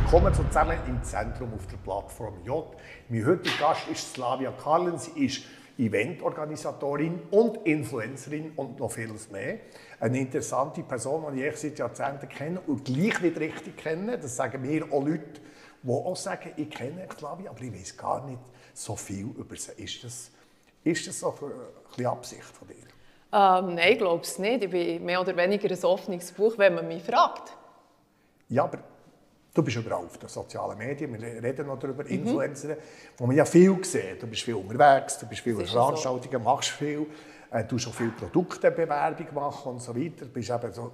Willkommen zusammen im Zentrum auf der Plattform J. Mein heutiger Gast ist Slavia Karlen. Sie ist Eventorganisatorin und Influencerin und noch vieles mehr. Eine interessante Person, die ich seit Jahrzehnten kenne und gleich nicht richtig kenne. Das sagen mir auch Leute, die auch sagen, ich kenne Slavia, aber ich weiß gar nicht so viel über sie. Ist das so ein bisschen Absicht von dir? Nein, ich glaube es nicht. Ich bin mehr oder weniger ein offenes Buch, wenn man mich fragt. Ja, aber du bist überall auf den sozialen Medien, wir reden noch darüber, Influencer, wo man ja viel sieht. Du bist viel unterwegs, du bist viel in Veranstaltungen, machst viel, du schon viel Produktebewerbung machen und so weiter. Du bist eben so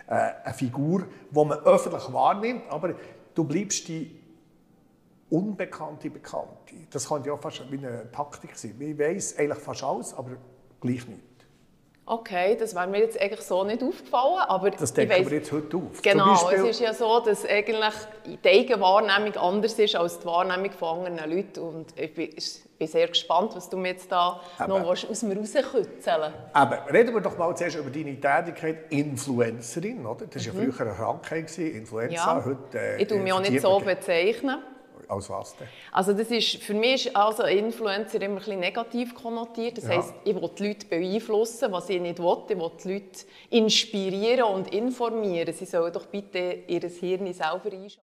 eine Figur, die man öffentlich wahrnimmt, aber du bleibst die unbekannte Bekannte. Das kann ja auch fast wie eine Taktik sein. Ich weiss eigentlich fast alles, aber gleich nicht. Okay, das wäre mir jetzt eigentlich so nicht aufgefallen, aber das denken wir jetzt heute auf. Genau, es ist ja so, dass eigentlich die Eigenwahrnehmung anders ist als die Wahrnehmung von anderen Leuten. Und ich bin sehr gespannt, was du mir jetzt da noch aus mir rauskitzeln. Aber reden wir doch mal zuerst über deine Tätigkeit Influencerin, oder? Das war ja früher eine Krankheit, Influenza. Ja. Heute, ich tue mich auch nicht so bezeichnen. Als was denn? Also für mich ist also Influencer immer ein bisschen negativ konnotiert. Das heisst, ich will die Leute beeinflussen, was ich nicht will. Ich will die Leute inspirieren und informieren. Sie sollen doch bitte ihr Hirn selber einschalten.